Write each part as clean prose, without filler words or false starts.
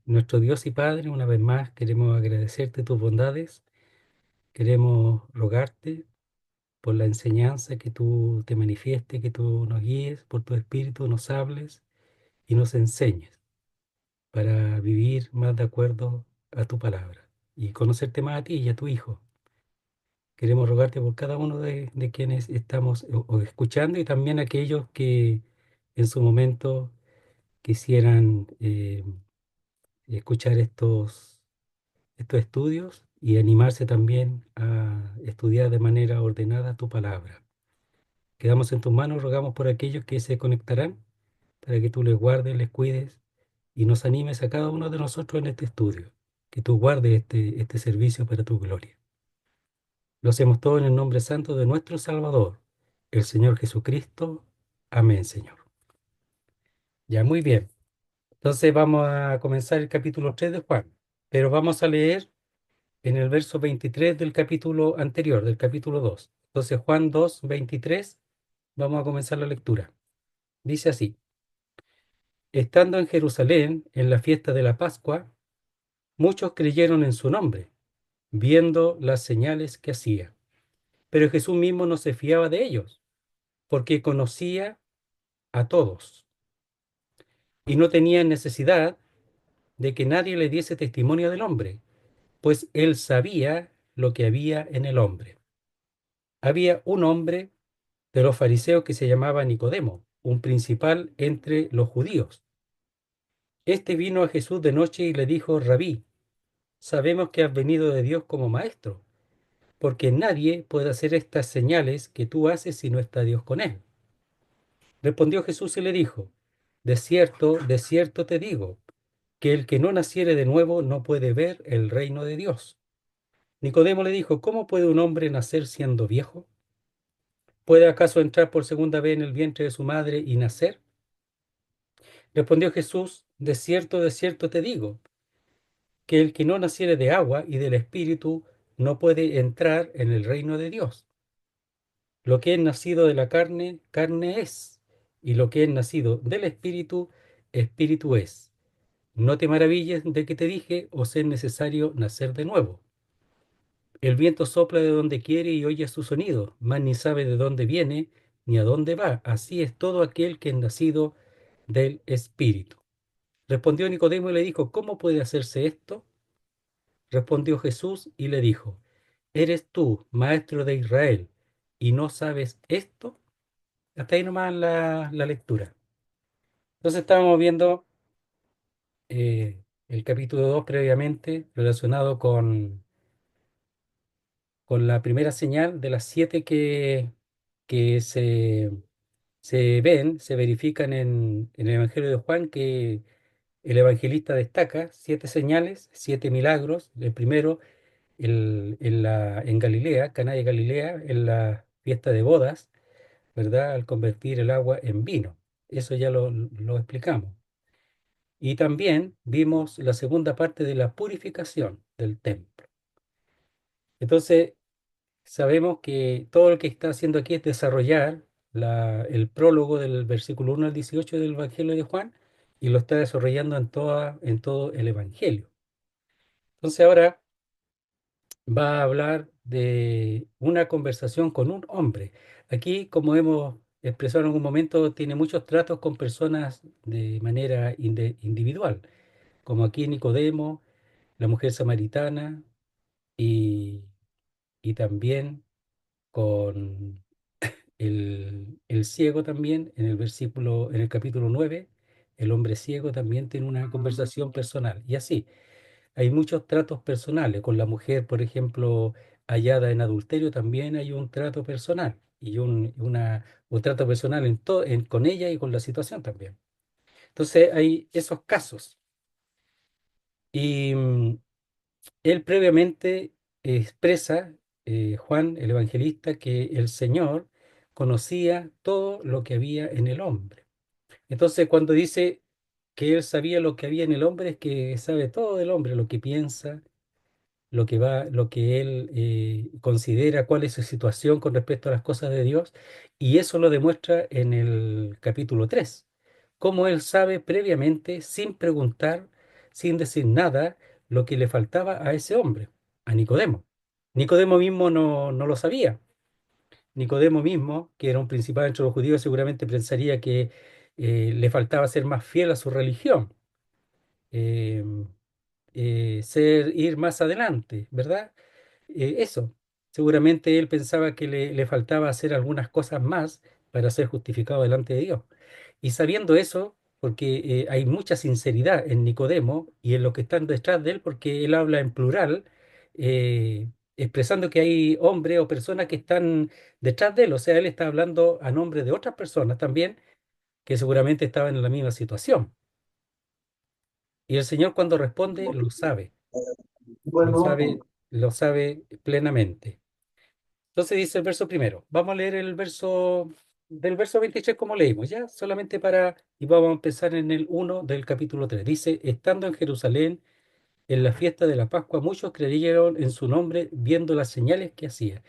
Nuestro Dios y Padre, una vez más queremos agradecerte tus bondades, queremos rogarte por la enseñanza que tú te manifiestes, que tú nos guíes, por tu Espíritu nos hables y nos enseñes para vivir más de acuerdo a tu palabra y conocerte más a ti y a tu Hijo. Queremos rogarte por cada uno de quienes estamos o escuchando y también aquellos que en su momento quisieran escuchar estos estudios y animarse también a estudiar de manera ordenada tu palabra. Quedamos en tus manos, rogamos por aquellos que se conectarán, para que tú les guardes, les cuides y nos animes a cada uno de nosotros en este estudio, que tú guardes este servicio para tu gloria. Lo hacemos todo en el nombre santo de nuestro Salvador, el Señor Jesucristo. Amén, Señor. Ya, muy bien. Entonces vamos a comenzar el capítulo 3 de Juan, pero vamos a leer en el verso 23 del capítulo anterior, del capítulo 2. Entonces, Juan 2 23, vamos a comenzar la lectura. Dice así: Estando en Jerusalén, en la fiesta de la Pascua, muchos creyeron en su nombre, viendo las señales que hacía. Pero Jesús mismo no se fiaba de ellos, porque conocía a todos, y no tenía necesidad de que nadie le diese testimonio del hombre, pues él sabía lo que había en el hombre. Había un hombre de los fariseos que se llamaba Nicodemo, un principal entre los judíos. Este vino a Jesús de noche y le dijo: Rabí, sabemos que has venido de Dios como maestro, porque nadie puede hacer estas señales que tú haces si no está Dios con él. Respondió Jesús y le dijo: de cierto te digo, que el que no naciere de nuevo no puede ver el reino de Dios. Nicodemo le dijo: ¿Cómo puede un hombre nacer siendo viejo? ¿Puede acaso entrar por segunda vez en el vientre de su madre y nacer? Respondió Jesús: de cierto te digo, que el que no naciere de agua y del Espíritu no puede entrar en el reino de Dios. Lo que es nacido de la carne, carne es, y lo que es nacido del Espíritu, Espíritu es. No te maravilles de que te dije: os es necesario nacer de nuevo. El viento sopla de donde quiere y oye su sonido, mas ni sabe de dónde viene ni a dónde va. Así es todo aquel que es nacido del Espíritu. Respondió Nicodemo y le dijo: ¿Cómo puede hacerse esto? Respondió Jesús y le dijo: ¿Eres tú, maestro de Israel, y no sabes esto? Hasta ahí nomás la lectura. Entonces estábamos viendo el capítulo 2 previamente, relacionado con la primera señal de las siete que se ven, se verifican en el Evangelio de Juan, que el evangelista destaca siete señales, siete milagros. El primero, en Galilea, Caná de Galilea, en la fiesta de bodas, ¿verdad? Al convertir el agua en vino. Eso ya lo explicamos. Y también vimos la segunda parte de la purificación del templo. Entonces, sabemos que todo lo que está haciendo aquí es desarrollar el prólogo del versículo 1 al 18 del Evangelio de Juan, y lo está desarrollando en todo el Evangelio. Entonces ahora va a hablar de una conversación con un hombre. Aquí, como hemos expresado en algún momento, tiene muchos tratos con personas de manera individual, como aquí Nicodemo, la mujer samaritana y, y también con el ciego también, en el capítulo 9, el hombre ciego también tiene una conversación personal. Y así, hay muchos tratos personales. Con la mujer, por ejemplo, hallada en adulterio, también hay un trato personal. Y un trato personal con ella y con la situación también. Entonces, hay esos casos. Y él previamente expresa, Juan el evangelista, que el Señor conocía todo lo que había en el hombre. Entonces, cuando dice que él sabía lo que había en el hombre, es que sabe todo del hombre, lo que piensa, lo que él considera, cuál es su situación con respecto a las cosas de Dios, y eso lo demuestra en el capítulo 3, cómo él sabe previamente, sin preguntar, sin decir nada lo que le faltaba a ese hombre, a Nicodemo. Nicodemo mismo no lo sabía. Nicodemo mismo, que era un principal entre los judíos, seguramente pensaría que le faltaba ser más fiel a su religión, eh, ir más adelante, ¿verdad? Eso, seguramente él pensaba que le faltaba hacer algunas cosas más para ser justificado delante de Dios. Y sabiendo eso, porque hay mucha sinceridad en Nicodemo y en los que están detrás de él, porque él habla en plural, eh, expresando que hay hombres o personas que están detrás de él, o sea, él está hablando a nombre de otras personas también, que seguramente estaban en la misma situación. Y el Señor cuando responde lo sabe, lo sabe plenamente. Entonces dice el verso primero. Vamos a leer el verso del verso 23 como leímos, ¿ya? Solamente para, y vamos a empezar en el 1 del capítulo 3. Dice, estando en Jerusalén en la fiesta de la Pascua, muchos creyeron en su nombre viendo las señales que hacía.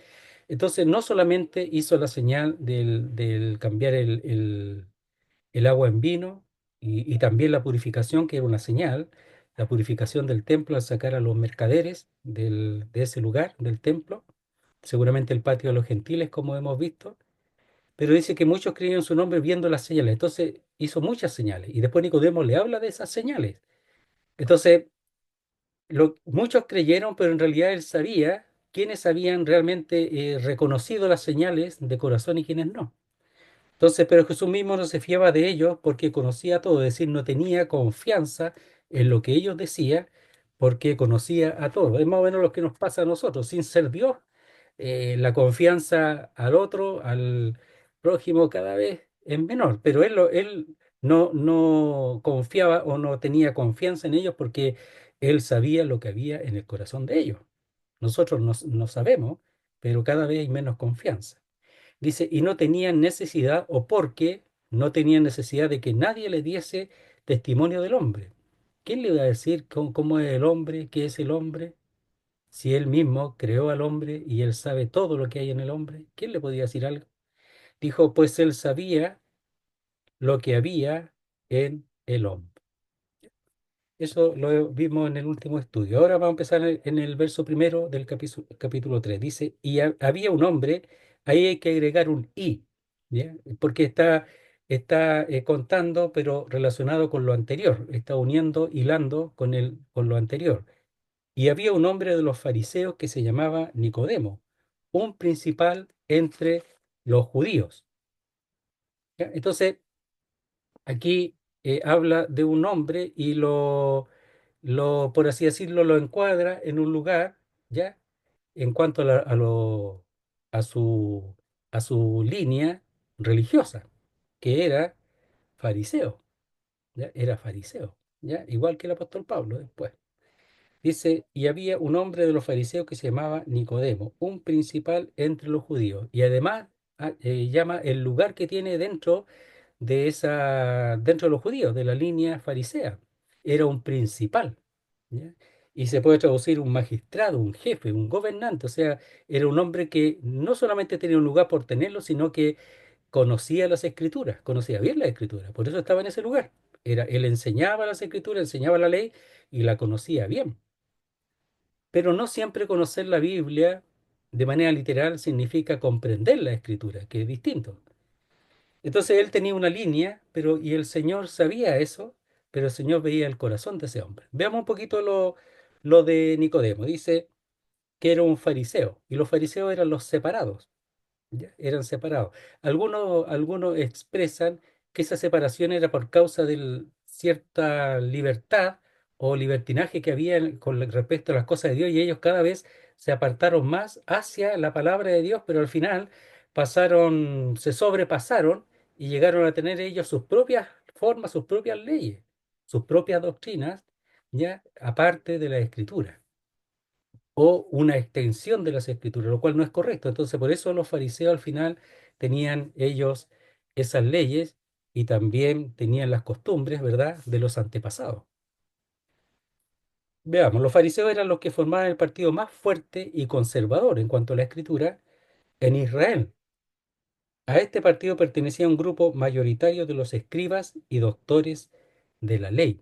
Entonces no solamente hizo la señal del cambiar el agua en vino y también la purificación, que era una señal, la purificación del templo al sacar a los mercaderes de ese lugar, del templo, seguramente el patio de los gentiles, como hemos visto, pero dice que muchos creían en su nombre viendo las señales. Entonces hizo muchas señales y después Nicodemo le habla de esas señales. Entonces, muchos creyeron, pero en realidad él sabía quiénes habían realmente reconocido las señales de corazón y quiénes no. Entonces, pero Jesús mismo no se fiaba de ellos porque conocía todo, es decir, no tenía confianza en lo que ellos decían porque conocía a todos. Es más o menos lo que nos pasa a nosotros, sin ser Dios, la confianza al otro, al prójimo cada vez es menor, pero él no confiaba o no tenía confianza en ellos porque él sabía lo que había en el corazón de ellos. Nosotros no sabemos, pero cada vez hay menos confianza. Dice, y no tenían necesidad, o porque no tenían necesidad de que nadie le diese testimonio del hombre. ¿Quién le iba a decir cómo es el hombre, qué es el hombre? Si él mismo creó al hombre y él sabe todo lo que hay en el hombre, ¿quién le podía decir algo? Dijo, pues él sabía lo que había en el hombre. Eso lo vimos en el último estudio. Ahora vamos a empezar en el verso primero del capítulo 3. Dice, y había un hombre, ahí hay que agregar un y, ¿ya? Porque está contando, pero relacionado con lo anterior, está uniendo, hilando con lo anterior. Y había un hombre de los fariseos que se llamaba Nicodemo, un principal entre los judíos. ¿Ya? Entonces, aquí habla de un hombre y por así decirlo, lo encuadra en un lugar, ¿ya? En cuanto a su, a su línea religiosa, que era fariseo, ¿ya? Era fariseo, ¿ya? Igual que el apóstol Pablo después. Dice, y había un hombre de los fariseos que se llamaba Nicodemo, un principal entre los judíos, y además llama el lugar que tiene dentro de los judíos, de la línea farisea. Era un principal, ¿ya? Y se puede traducir un magistrado, un jefe, un gobernante, o sea, era un hombre que no solamente tenía un lugar por tenerlo, sino que conocía las escrituras, conocía bien las escrituras, por eso estaba en ese lugar. Él enseñaba las escrituras, enseñaba la ley y la conocía bien. Pero no siempre conocer la Biblia de manera literal significa comprender la escritura, que es distinto. Entonces él tenía una línea, y el Señor sabía eso, pero el Señor veía el corazón de ese hombre. Veamos un poquito lo de Nicodemo. Dice que era un fariseo, y los fariseos eran los separados. ¿Ya? Eran separados. Algunos expresan que esa separación era por causa de cierta libertad o libertinaje que había con respecto a las cosas de Dios y ellos cada vez se apartaron más hacia la palabra de Dios, pero al final se sobrepasaron y llegaron a tener ellos sus propias formas, sus propias leyes, sus propias doctrinas, ya aparte de la escritura o una extensión de las escrituras, lo cual no es correcto. Entonces, por eso los fariseos al final tenían ellos esas leyes y también tenían las costumbres, ¿verdad?, de los antepasados. Veamos, los fariseos eran los que formaban el partido más fuerte y conservador en cuanto a la escritura en Israel. A este partido pertenecía un grupo mayoritario de los escribas y doctores de la ley.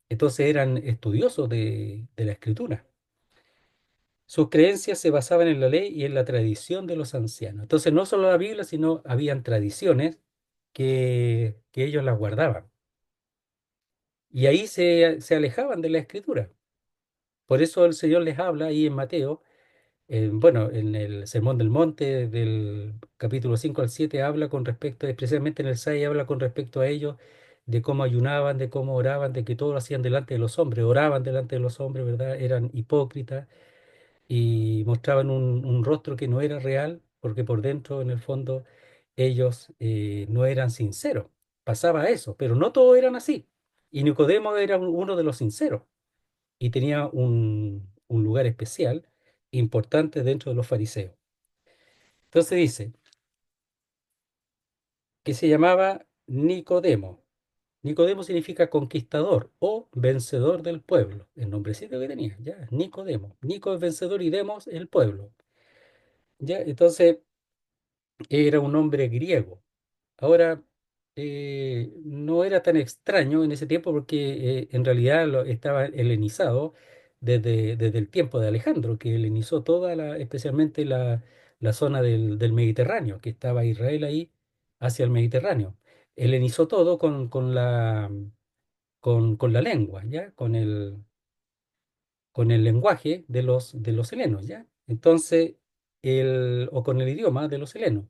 Entonces eran estudiosos de la escritura. Sus creencias se basaban en la ley y en la tradición de los ancianos. Entonces no solo la Biblia, sino habían tradiciones que ellos las guardaban. Y ahí se alejaban de la escritura. Por eso el Señor les habla ahí en Mateo. Bueno, en el Sermón del Monte, del capítulo 5 al 7 habla con respecto, especialmente en el 6 habla con respecto a ellos, de cómo ayunaban, de cómo oraban, de que todo lo hacían delante de los hombres, oraban delante de los hombres, ¿verdad? Eran hipócritas y mostraban un rostro que no era real, porque por dentro, en el fondo, ellos no eran sinceros. Pasaba eso, pero no todos eran así. Y Nicodemo era uno de los sinceros y tenía un lugar especial, importante dentro de los fariseos. Entonces dice que se llamaba Nicodemo. Nicodemo significa conquistador o vencedor del pueblo. El nombrecito que tenía, ya, Nicodemo. Nico es vencedor y demos el pueblo. Ya, entonces era un hombre griego. Ahora, no era tan extraño en ese tiempo porque en realidad estaba helenizado desde el tiempo de Alejandro, que helenizó toda especialmente la zona del Mediterráneo, que estaba Israel ahí hacia el Mediterráneo. Helenizó todo con la lengua, ¿ya? Con el lenguaje de los helenos, ¿ya? Entonces, o con el idioma de los helenos.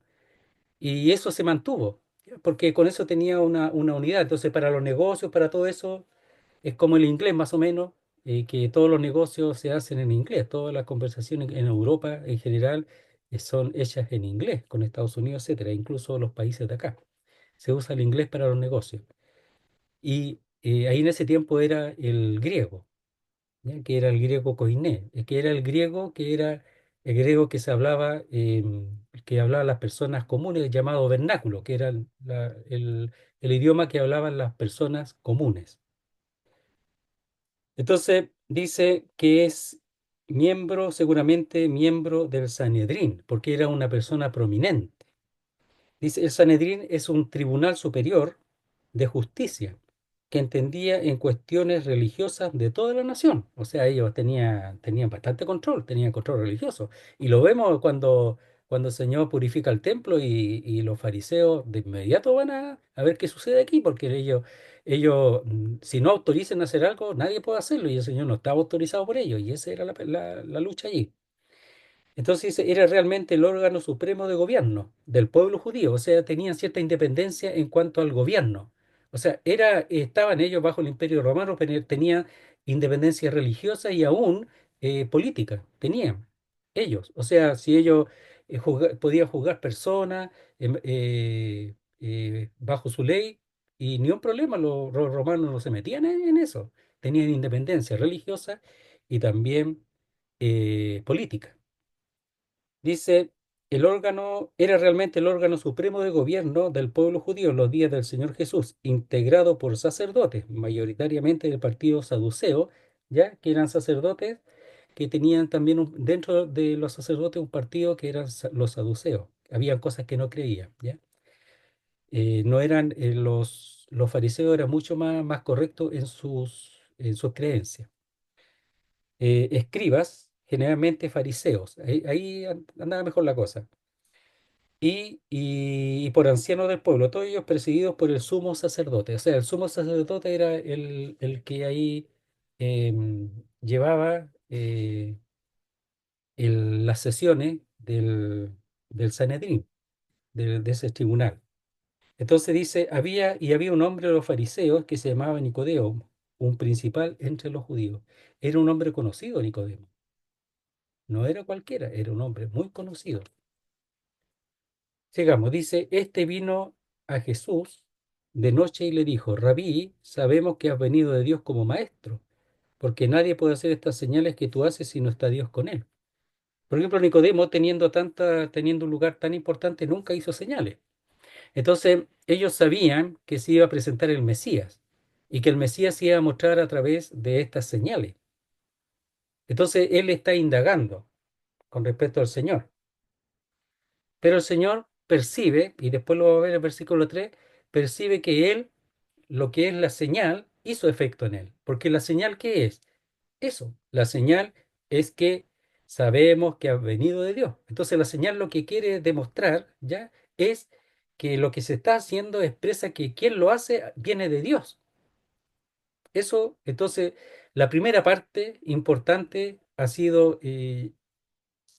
Y eso se mantuvo, ¿ya? Porque con eso tenía una unidad. Entonces, para los negocios, para todo eso, es como el inglés más o menos, que todos los negocios se hacen en inglés. Todas las conversaciones en Europa en general son hechas en inglés, con Estados Unidos, etcétera, incluso los países de acá. Se usa el inglés para los negocios. Y ahí en ese tiempo era el griego, ¿ya? Que era el griego koiné, que era el griego que se hablaba, que hablaban las personas comunes, llamado vernáculo, que era el idioma que hablaban las personas comunes. Entonces dice que es miembro, seguramente miembro del Sanedrín, porque era una persona prominente. Dice, el Sanedrín es un tribunal superior de justicia que entendía en cuestiones religiosas de toda la nación. O sea, ellos tenían bastante control, tenían control religioso. Y lo vemos cuando el Señor purifica el templo y los fariseos de inmediato van a ver qué sucede aquí, porque ellos, si no autorizan a hacer algo, nadie puede hacerlo y el Señor no estaba autorizado por ellos. Y esa era la lucha allí. Entonces era realmente el órgano supremo de gobierno del pueblo judío, o sea, tenían cierta independencia en cuanto al gobierno. O sea, estaban ellos bajo el Imperio Romano, pero tenían independencia religiosa y aún política, tenían ellos. O sea, si ellos podían juzgar personas bajo su ley y ni un problema, los romanos no se metían en eso. Tenían independencia religiosa y también política. Dice, el órgano era realmente el órgano supremo de gobierno del pueblo judío en los días del Señor Jesús, integrado por sacerdotes, mayoritariamente del partido saduceo, ya que eran sacerdotes que tenían también dentro de los sacerdotes un partido que eran los saduceos. Habían cosas que no creían, ¿ya? No eran los fariseos eran mucho más correctos en sus creencias. Escribas, generalmente fariseos, ahí andaba mejor la cosa y por ancianos del pueblo, todos ellos presididos por el sumo sacerdote. O sea, el sumo sacerdote era el que ahí llevaba las sesiones del Sanedrín, de ese tribunal. Entonces dice, había un hombre de los fariseos que se llamaba Nicodemo, un principal entre los judíos. Era un hombre conocido, Nicodemo. No era cualquiera, era un hombre muy conocido. Sigamos, dice, este vino a Jesús de noche y le dijo, Rabí, sabemos que has venido de Dios como maestro, porque nadie puede hacer estas señales que tú haces si no está Dios con él. Por ejemplo, Nicodemo, teniendo un lugar tan importante, nunca hizo señales. Entonces, ellos sabían que se iba a presentar el Mesías y que el Mesías se iba a mostrar a través de estas señales. Entonces, él está indagando con respecto al Señor. Pero el Señor percibe, y después lo va a ver en el versículo 3, percibe que él, lo que es la señal, hizo efecto en él. Porque la señal, ¿qué es? Eso, la señal es que sabemos que ha venido de Dios. Entonces la señal lo que quiere demostrar ya es que lo que se está haciendo expresa que quien lo hace viene de Dios. Eso, entonces, la primera parte importante ha sido,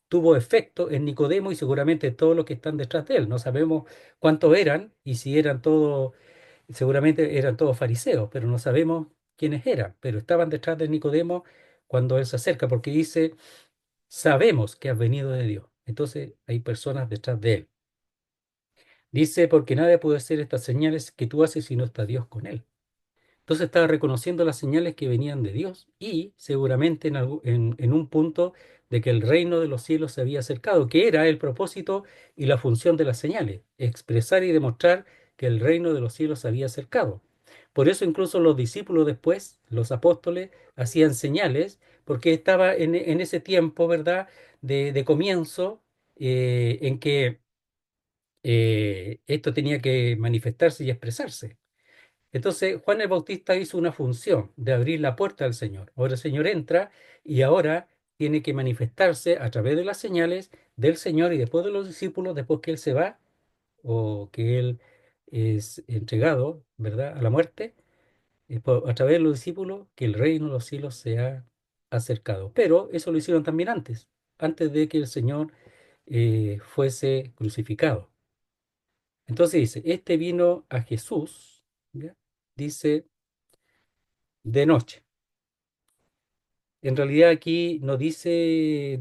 tuvo efecto en Nicodemo y seguramente todos los que están detrás de él. No sabemos cuántos eran y si eran todos, seguramente eran todos fariseos, pero no sabemos quiénes eran, pero estaban detrás de Nicodemo cuando él se acerca, porque dice, sabemos que has venido de Dios. Entonces hay personas detrás de él. Dice, porque nadie puede hacer estas señales que tú haces si no está Dios con él. Entonces estaba reconociendo las señales que venían de Dios y seguramente en un punto de que el reino de los cielos se había acercado, que era el propósito y la función de las señales, expresar y demostrar que el reino de los cielos se había acercado. Por eso incluso los discípulos después, los apóstoles, hacían señales, porque estaba en ese tiempo, ¿verdad?, de comienzo, en que esto tenía que manifestarse y expresarse. Entonces, Juan el Bautista hizo una función de abrir la puerta al Señor. Ahora el Señor entra y ahora tiene que manifestarse a través de las señales del Señor y después de los discípulos, después que Él se va o que Él es entregado, ¿verdad?, a la muerte, a través de los discípulos que el reino de los cielos se ha acercado. Pero eso lo hicieron también antes de que el Señor fuese crucificado. Entonces dice, este vino a Jesús, ¿ya? Dice, de noche. En realidad aquí no dice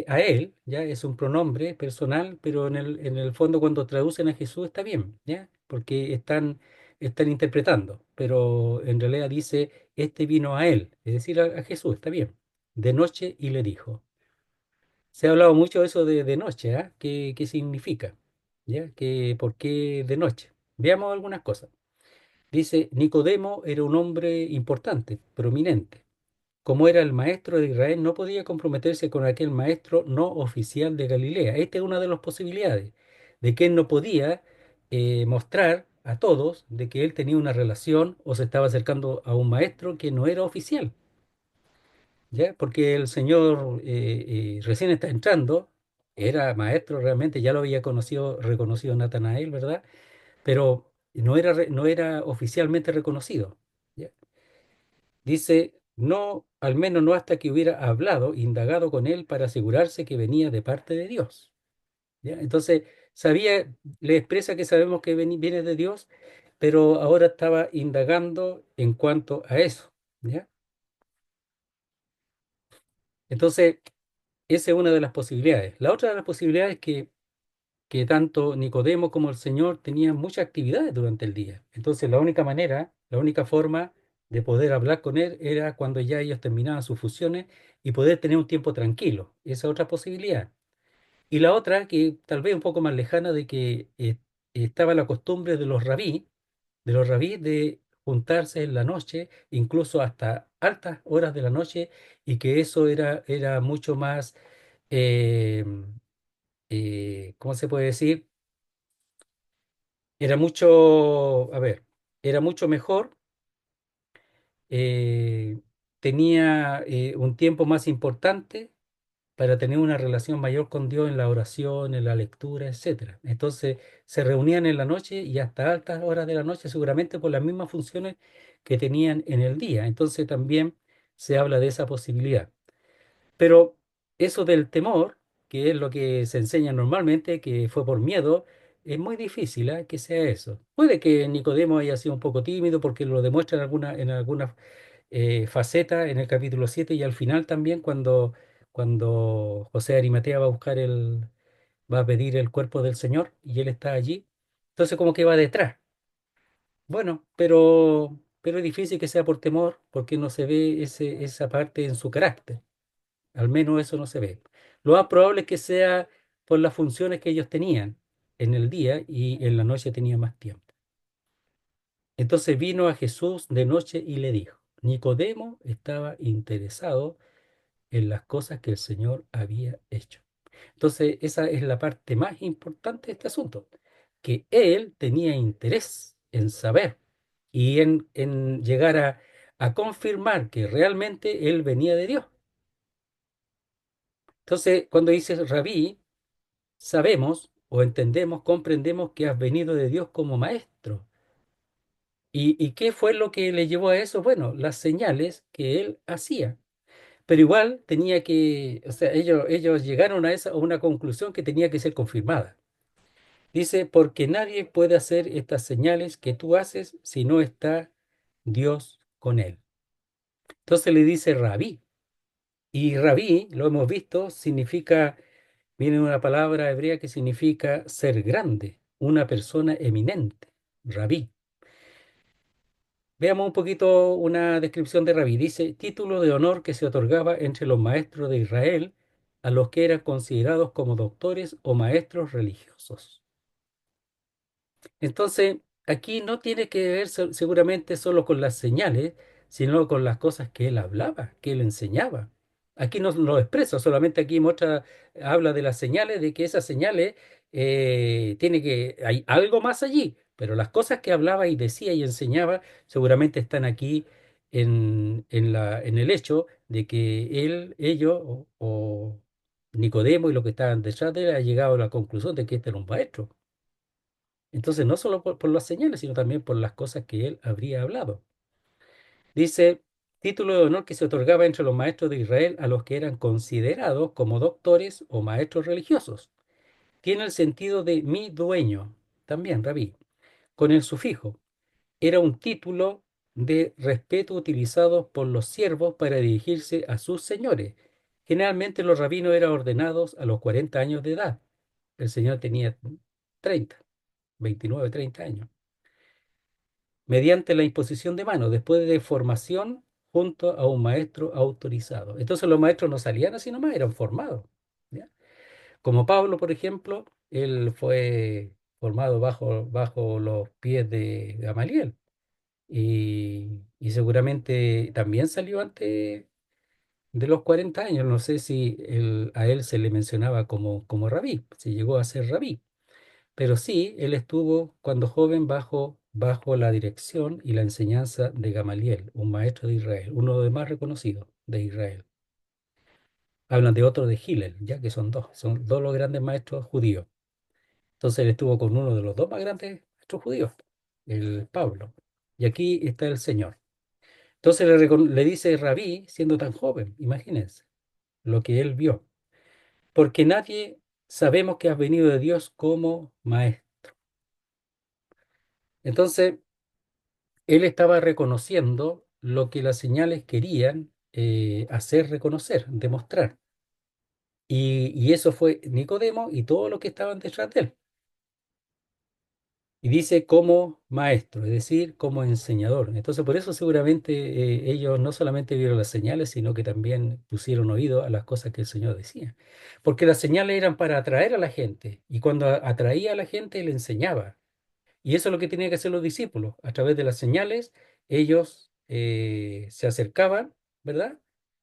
a él, ya es un pronombre personal, pero en el fondo cuando traducen a Jesús está bien, ya, porque están interpretando, pero en realidad dice, este vino a él, es decir, a Jesús, está bien, de noche y le dijo. Se ha hablado mucho de eso de noche, ¿ah? ¿Qué significa? ¿Ya? ¿Por qué de noche? Veamos algunas cosas. Dice, Nicodemo era un hombre importante, prominente. Como era el maestro de Israel, no podía comprometerse con aquel maestro no oficial de Galilea. Esta es una de las posibilidades, de que él no podía mostrar a todos de que él tenía una relación o se estaba acercando a un maestro que no era oficial, ¿ya? Porque el Señor recién está entrando, era maestro realmente, ya lo había conocido, reconocido Natanael, ¿verdad? Pero no era oficialmente reconocido. ¿Ya? Dice, no, al menos no hasta que hubiera hablado, indagado con él para asegurarse que venía de parte de Dios. ¿Ya? Entonces, sabía, le expresa que sabemos que viene de Dios, pero ahora estaba indagando en cuanto a eso. ¿Ya? Entonces, esa es una de las posibilidades. La otra de las posibilidades es que tanto Nicodemo como el Señor tenían muchas actividades durante el día. Entonces, la única manera, la única forma de poder hablar con él era cuando ya ellos terminaban sus funciones y poder tener un tiempo tranquilo. Esa es otra posibilidad. Y la otra, que tal vez un poco más lejana, de que estaba la costumbre de los rabí de juntarse en la noche, incluso hasta altas horas de la noche, y que eso era mucho más, eh, ¿cómo se puede decir? Era mucho, a ver, era mucho mejor, eh, tenía un tiempo más importante para tener una relación mayor con Dios en la oración, en la lectura, etcétera. Entonces se reunían en la noche y hasta altas horas de la noche, seguramente por las mismas funciones que tenían en el día. Entonces también se habla de esa posibilidad. Pero eso del temor, que es lo que se enseña normalmente, que fue por miedo, es muy difícil, que sea eso. Puede que Nicodemo haya sido un poco tímido porque lo demuestra en algunas facetas en el capítulo 7 y al final también cuando José de Arimatea va a pedir el cuerpo del Señor y él está allí. Entonces como que va detrás. Bueno, pero es difícil que sea por temor porque no se ve esa parte en su carácter. Al menos eso no se ve. Lo más probable es que sea por las funciones que ellos tenían en el día y en la noche tenía más tiempo. Entonces vino a Jesús de noche y le dijo, Nicodemo estaba interesado en las cosas que el Señor había hecho. Entonces esa es la parte más importante de este asunto, que él tenía interés en saber. y en llegar a confirmar que realmente él venía de Dios. Entonces, cuando dices rabí, sabemos o entendemos, comprendemos que has venido de Dios como maestro. Y qué fue lo que le llevó a eso? Bueno, las señales que él hacía. Pero igual tenía que, o sea, ellos llegaron a esa, a una conclusión que tenía que ser confirmada. Dice, porque nadie puede hacer estas señales que tú haces si no está Dios con él. Entonces le dice rabí. Y rabí, lo hemos visto, significa, viene de una palabra hebrea que significa ser grande, una persona eminente, rabí. Veamos un poquito una descripción de rabí. Dice, título de honor que se otorgaba entre los maestros de Israel a los que eran considerados como doctores o maestros religiosos. Entonces, aquí no tiene que ver seguramente solo con las señales, sino con las cosas que él hablaba, que él enseñaba. Aquí no lo expresa, solamente aquí muestra, habla de las señales, de que esas señales hay algo más allí, pero las cosas que hablaba y decía y enseñaba seguramente están aquí en el hecho de que ellos o Nicodemo y los que estaban detrás de él ha llegado a la conclusión de que este era un maestro. Entonces, no solo por las señales, sino también por las cosas que él habría hablado. Dice, título de honor que se otorgaba entre los maestros de Israel a los que eran considerados como doctores o maestros religiosos. Tiene el sentido de mi dueño, también, rabí, con el sufijo. Era un título de respeto utilizado por los siervos para dirigirse a sus señores. Generalmente los rabinos eran ordenados a los 40 años de edad. El señor tenía 30, 29, 30 años mediante la imposición de manos, después de formación junto a un maestro autorizado. Entonces los maestros no salían así nomás, eran formados. ¿Ya? Como Pablo, por ejemplo, él fue formado bajo los pies de Gamaliel y seguramente también salió antes de los 40 años. No sé si a él se le mencionaba como rabí, si llegó a ser rabí. Pero sí, él estuvo cuando joven bajo la dirección y la enseñanza de Gamaliel, un maestro de Israel, uno de los más reconocidos de Israel. Hablan de otro de Hillel, ya que son dos los grandes maestros judíos. Entonces él estuvo con uno de los dos más grandes maestros judíos, el Pablo. Y aquí está el Señor. Entonces le dice Rabí, siendo tan joven, imagínense lo que él vio. Porque nadie sabemos que has venido de Dios como maestro. Entonces, él estaba reconociendo lo que las señales querían hacer reconocer, demostrar. Y eso fue Nicodemo y todos los que estaban detrás de él. Y dice como maestro, es decir, como enseñador. Entonces, por eso seguramente ellos no solamente vieron las señales, sino que también pusieron oído a las cosas que el Señor decía. Porque las señales eran para atraer a la gente. Y cuando atraía a la gente, le enseñaba. Y eso es lo que tenían que hacer los discípulos. A través de las señales, ellos se acercaban, ¿verdad?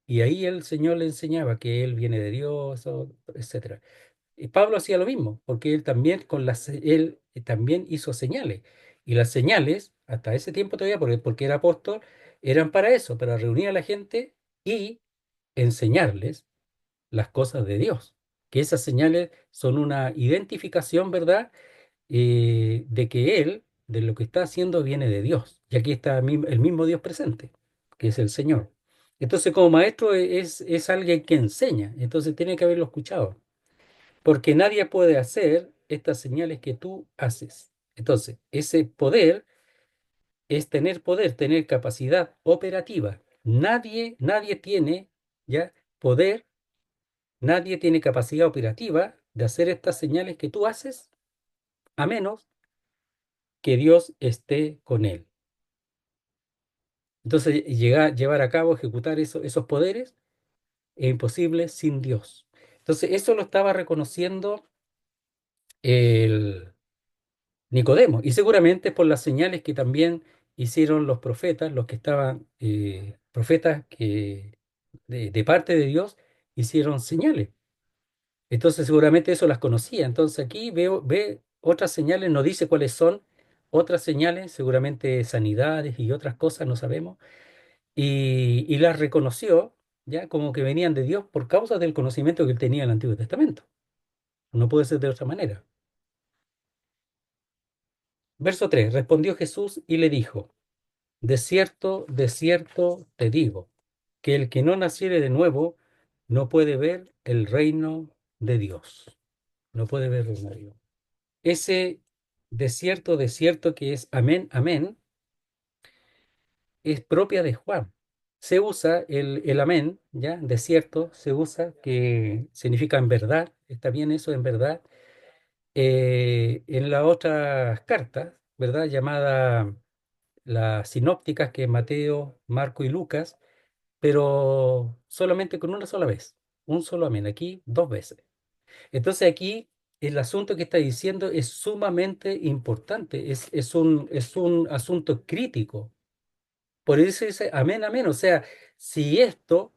Y ahí el Señor le enseñaba que Él viene de Dios, etcétera. Y Pablo hacía lo mismo, porque él también, él también hizo señales. Y las señales, hasta ese tiempo todavía, porque era apóstol, eran para eso, para reunir a la gente y enseñarles las cosas de Dios. Que esas señales son una identificación, ¿verdad? De que Él, de lo que está haciendo, viene de Dios. Y aquí está el mismo Dios presente, que es el Señor. Entonces, como maestro es alguien que enseña, entonces tiene que haberlo escuchado, porque nadie puede hacer estas señales que tú haces. Entonces, ese es tener poder, tener capacidad operativa. Nadie tiene ya poder, nadie tiene capacidad operativa de hacer estas señales que tú haces, a menos que Dios esté con él. Entonces, llevar a cabo, ejecutar esos poderes es imposible sin Dios. Entonces, eso lo estaba reconociendo el Nicodemo, y seguramente por las señales que también hicieron los profetas, los que estaban, profetas que de parte de Dios, hicieron señales. Entonces, seguramente eso las conocía. Entonces, aquí ve otras señales, no dice cuáles son, otras señales, seguramente sanidades y otras cosas, no sabemos, y las reconoció ya como que venían de Dios por causa del conocimiento que él tenía en el Antiguo Testamento. No puede ser de otra manera. Verso 3: respondió Jesús y le dijo, de cierto te digo, que el que no naciere de nuevo no puede ver el reino de Dios. No puede ver el reino de Dios. Ese de cierto que es amén, amén, es propia de Juan. Se usa el amén, ¿ya? De cierto, se usa que significa en verdad, está bien eso, en verdad. En las otras cartas, ¿verdad? Llamada las sinópticas, que es Mateo, Marco y Lucas, pero solamente con una sola vez, un solo amén, aquí dos veces. Entonces aquí el asunto que está diciendo es sumamente importante, es un asunto crítico. Por eso dice amén, amén. O sea, si esto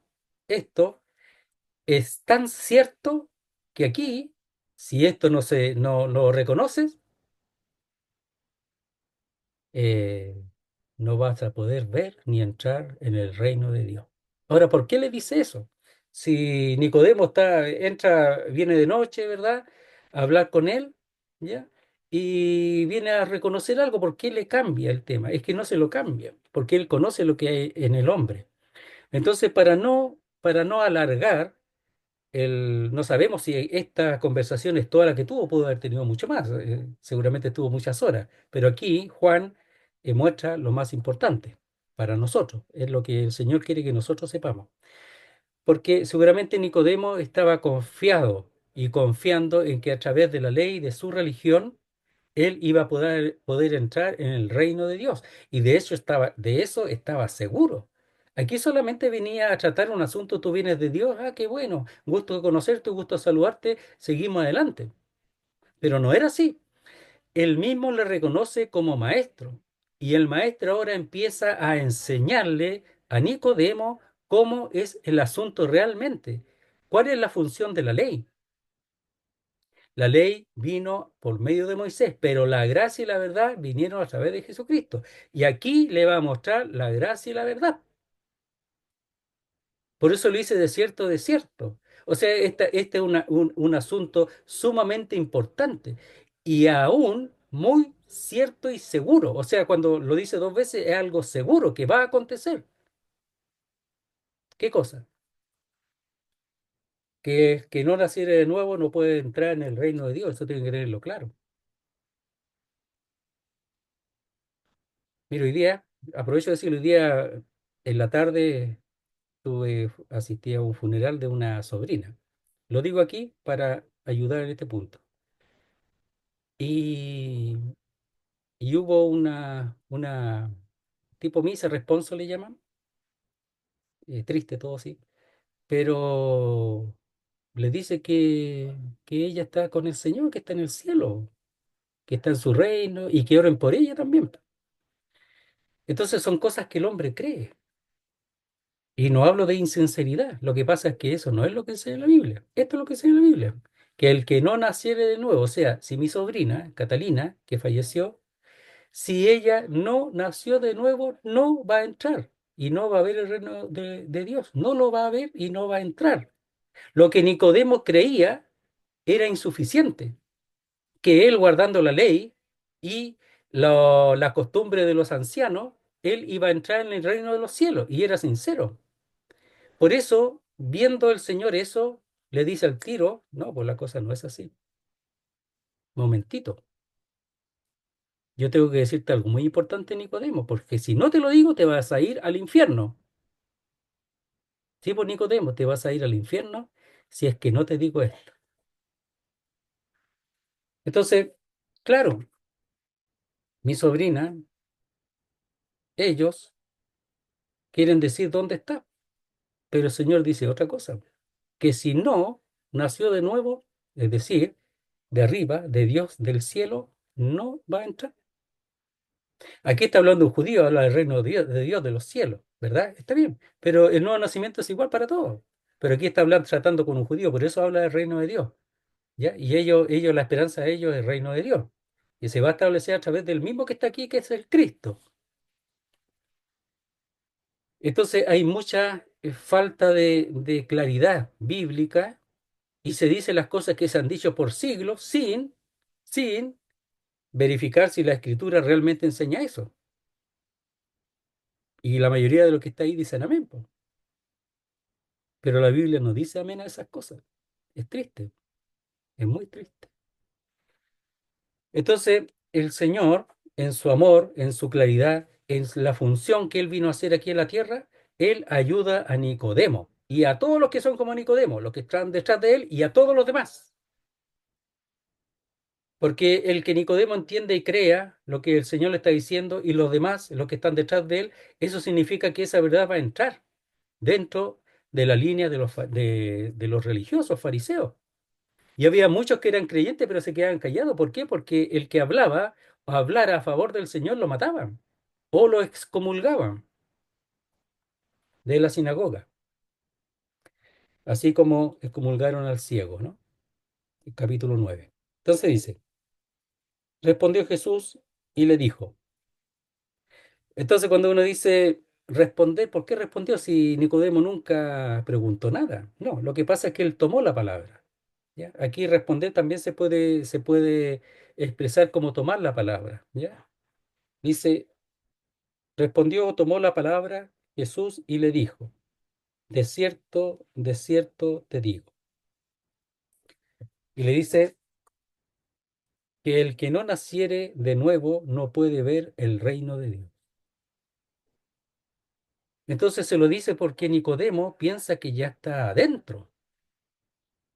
es tan cierto que aquí, si esto no lo reconoces, eh, no vas a poder ver ni entrar en el reino de Dios. Ahora, ¿por qué le dice eso? Si Nicodemo viene de noche, ¿verdad? A hablar con él, ¿ya? Y viene a reconocer algo, ¿por qué le cambia el tema? Es que no se lo cambia, porque él conoce lo que hay en el hombre. Entonces, para no alargar, no sabemos si esta conversación es toda la que tuvo, pudo haber tenido mucho más, seguramente tuvo muchas horas, pero aquí Juan muestra lo más importante para nosotros, es lo que el Señor quiere que nosotros sepamos, porque seguramente Nicodemo estaba confiado y confiando en que a través de la ley de su religión, él iba a poder entrar en el reino de Dios. Y de eso estaba seguro. Aquí solamente venía a tratar un asunto, tú vienes de Dios, ah, qué bueno, gusto de conocerte, gusto de saludarte, seguimos adelante. Pero no era así. Él mismo le reconoce como maestro. Y el maestro ahora empieza a enseñarle a Nicodemo cómo es el asunto realmente. ¿Cuál es la función de la ley? La ley vino por medio de Moisés, pero la gracia y la verdad vinieron a través de Jesucristo. Y aquí le va a mostrar la gracia y la verdad. Por eso lo dice de cierto, de cierto. O sea, este es un asunto sumamente importante y aún muy cierto y seguro. O sea, cuando lo dice dos veces es algo seguro que va a acontecer. ¿Qué cosa? Que no naciere de nuevo no puede entrar en el reino de Dios. Eso tiene que tenerlo claro. Mira, hoy día, aprovecho de decir, hoy día en la tarde asistí a un funeral de una sobrina. Lo digo aquí para ayudar en este punto. Y, y hubo una tipo misa responso le llaman, triste todo así, pero le dice que ella está con el Señor, que está en el cielo, que está en su reino y que oren por ella también. Entonces son cosas que el hombre cree. Y no hablo de insinceridad. Lo que pasa es que eso no es lo que enseña la Biblia. Esto es lo que enseña la Biblia. Que el que no naciere de nuevo, o sea, si mi sobrina, Catalina, que falleció, si ella no nació de nuevo, no va a entrar y no va a ver el reino de Dios. No lo va a ver y no va a entrar. Lo que Nicodemo creía era insuficiente, que él guardando la ley y la costumbre de los ancianos, él iba a entrar en el reino de los cielos y era sincero. Por eso, viendo el Señor eso, le dice al tiro, no, pues la cosa no es así. Momentito, yo tengo que decirte algo muy importante, Nicodemo, porque si no te lo digo, te vas a ir al infierno. Sí, pues Nicodemo, te vas a ir al infierno si es que no te digo esto. Entonces, claro, mi sobrina, ellos quieren decir dónde está, pero el Señor dice otra cosa, que si no nació de nuevo, es decir, de arriba, de Dios, del cielo, no va a entrar. Aquí está hablando un judío, habla del reino de Dios, de los cielos, ¿verdad? Está bien, pero el nuevo nacimiento es igual para todos. Pero aquí está hablando, tratando con un judío, por eso habla del reino de Dios, ¿ya? Y la esperanza de ellos es el reino de Dios. y se va a establecer a través del mismo que está aquí, que es el Cristo. Entonces hay mucha falta de claridad bíblica y se dicen las cosas que se han dicho por siglos sin verificar si la escritura realmente enseña eso. Y la mayoría de los que está ahí dicen amén, po. Pero la Biblia no dice amén a esas cosas. Es triste, es muy triste. Entonces, el Señor, en su amor, en su claridad, en la función que Él vino a hacer aquí en la tierra, Él ayuda a Nicodemo y a todos los que son como Nicodemo, los que están detrás de Él y a todos los demás. Porque el que Nicodemo entiende y crea lo que el Señor le está diciendo y los demás, los que están detrás de Él, eso significa que esa verdad va a entrar dentro de la línea de los religiosos fariseos. Y había muchos que eran creyentes, pero se quedaban callados. ¿Por qué? Porque el que hablaba o hablara a favor del Señor lo mataban o lo excomulgaban de la sinagoga, así como excomulgaron al ciego, ¿no? El capítulo 9. Entonces dice, respondió Jesús y le dijo. Entonces cuando uno dice responder, ¿por qué respondió si Nicodemo nunca preguntó nada? No, lo que pasa es que él tomó la palabra. ¿Ya? Aquí responder también se puede expresar como tomar la palabra. ¿Ya? Dice, respondió, tomó la palabra Jesús y le dijo, de cierto te digo. Y le dice que el que no naciere de nuevo no puede ver el reino de Dios. Entonces se lo dice porque Nicodemo piensa que ya está adentro,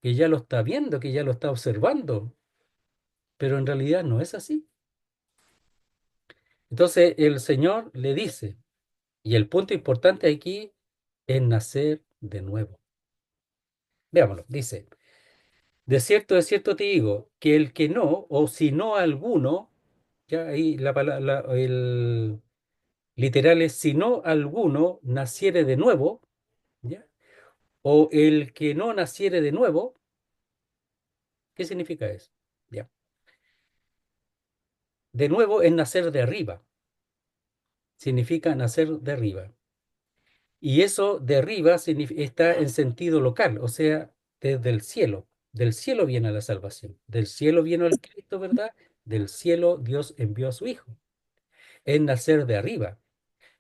que ya lo está viendo, que ya lo está observando, pero en realidad no es así. Entonces el Señor le dice, y el punto importante aquí es nacer de nuevo. Veámoslo, dice, de cierto te digo, que el que no, o si no alguno, ya ahí el literal es si no alguno naciere de nuevo, ¿ya? O el que no naciere de nuevo, ¿qué significa eso? ¿Ya? De nuevo es nacer de arriba, significa nacer de arriba. Y eso de arriba está en sentido local, o sea, desde el cielo. Del cielo viene la salvación, del cielo viene el Cristo, ¿verdad? Del cielo Dios envió a su Hijo. Es nacer de arriba.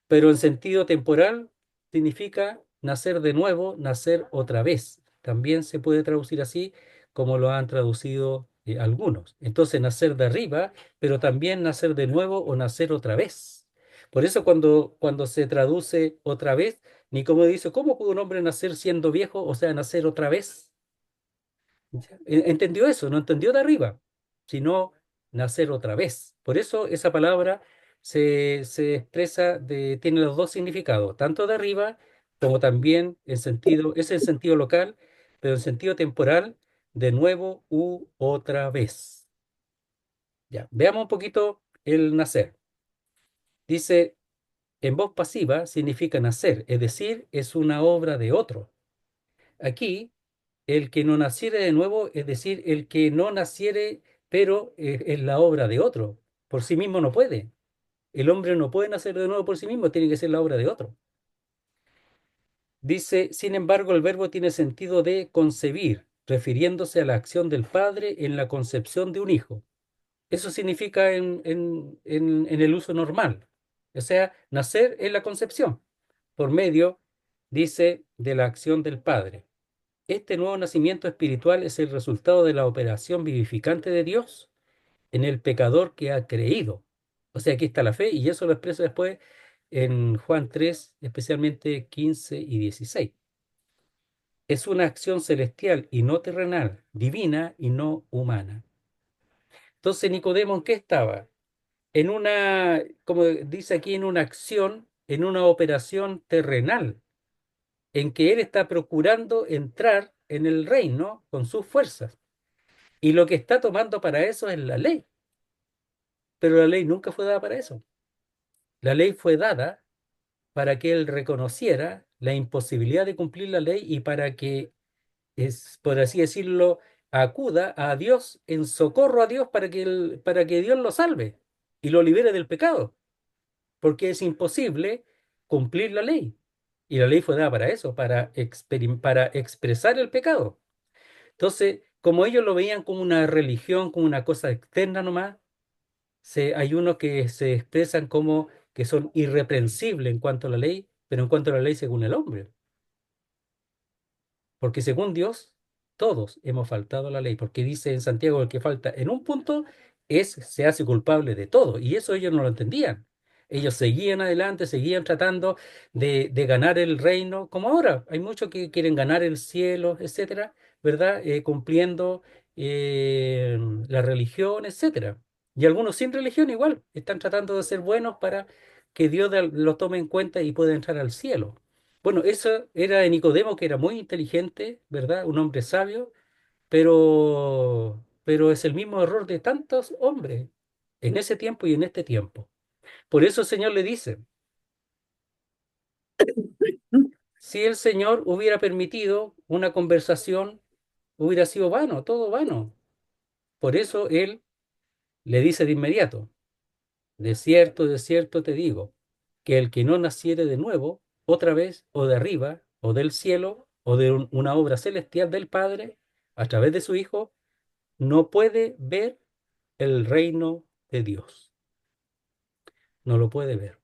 Pero en sentido temporal significa nacer de nuevo, nacer otra vez. También se puede traducir así como lo han traducido algunos. Entonces, nacer de arriba, pero también nacer de nuevo o nacer otra vez. Por eso cuando se traduce otra vez, ni como dice, ¿cómo puede un hombre nacer siendo viejo? O sea, nacer otra vez. ¿Ya? Entendió eso, no entendió de arriba, sino nacer otra vez. Por eso esa palabra se expresa, tiene los dos significados, tanto de arriba como también en sentido, es en sentido local, pero en sentido temporal, de nuevo u otra vez. Ya, veamos un poquito el nacer. Dice, en voz pasiva significa nacer, es decir, es una obra de otro. Aquí el que no naciere de nuevo, es decir, el que no naciere, pero es la obra de otro. Por sí mismo no puede. El hombre no puede nacer de nuevo por sí mismo, tiene que ser la obra de otro. Dice, sin embargo, el verbo tiene sentido de concebir, refiriéndose a la acción del padre en la concepción de un hijo. Eso significa en el uso normal. O sea, nacer es la concepción, por medio, dice, de la acción del padre. Este nuevo nacimiento espiritual es el resultado de la operación vivificante de Dios en el pecador que ha creído. O sea, aquí está la fe y eso lo expresa después en Juan 3, especialmente 15 y 16. Es una acción celestial y no terrenal, divina y no humana. Entonces, Nicodemo, ¿en qué estaba? En una, como dice aquí, en una acción, en una operación terrenal, en que él está procurando entrar en el reino con sus fuerzas. Y lo que está tomando para eso es la ley. Pero la ley nunca fue dada para eso. La ley fue dada para que él reconociera la imposibilidad de cumplir la ley y para que, por así decirlo, acuda a Dios en socorro a Dios para que, para que Dios lo salve y lo libere del pecado, porque es imposible cumplir la ley. Y la ley fue dada para eso, para expresar el pecado. Entonces, como ellos lo veían como una religión, como una cosa externa nomás, hay unos que se expresan como que son irreprensibles en cuanto a la ley, pero en cuanto a la ley según el hombre. Porque según Dios, todos hemos faltado a la ley, porque dice en Santiago el que falta en un punto se hace culpable de todo, y eso ellos no lo entendían. Ellos seguían adelante, seguían tratando de ganar el reino, como ahora. Hay muchos que quieren ganar el cielo, etcétera, ¿verdad? Cumpliendo eh, la religión, etcétera. Y algunos sin religión igual, están tratando de ser buenos para que Dios los tome en cuenta y pueda entrar al cielo. Bueno, eso era de Nicodemo, que era muy inteligente, ¿verdad? Un hombre sabio, pero es el mismo error de tantos hombres en ese tiempo y en este tiempo. Por eso el Señor le dice, si el Señor hubiera permitido una conversación, hubiera sido vano, todo vano. Por eso Él le dice de inmediato, de cierto te digo, que el que no naciere de nuevo, otra vez, o de arriba, o del cielo, o de una obra celestial del Padre, a través de su Hijo, no puede ver el reino de Dios. No lo puede ver.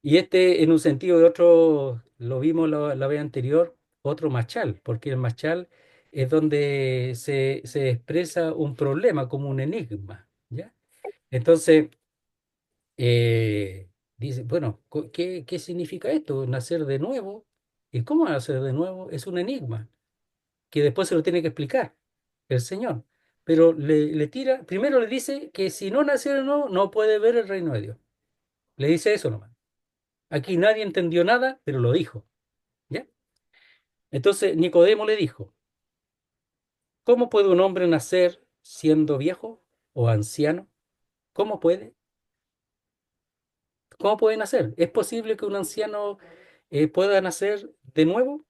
Y este, en un sentido de otro, lo vimos la vez anterior, otro machal, porque el machal es donde se expresa un problema como un enigma, ¿ya? Entonces, dice, bueno, ¿qué significa esto? Nacer de nuevo. ¿Y cómo nacer de nuevo? Es un enigma que después se lo tiene que explicar el Señor. Pero le tira, primero le dice que si no nació de nuevo, no puede ver el reino de Dios. Le dice eso nomás. Aquí nadie entendió nada, pero lo dijo. ¿Ya? Entonces Nicodemo le dijo, ¿cómo puede un hombre nacer siendo viejo o anciano? ¿Cómo puede? ¿Cómo puede nacer? ¿Es posible que un anciano pueda nacer de nuevo?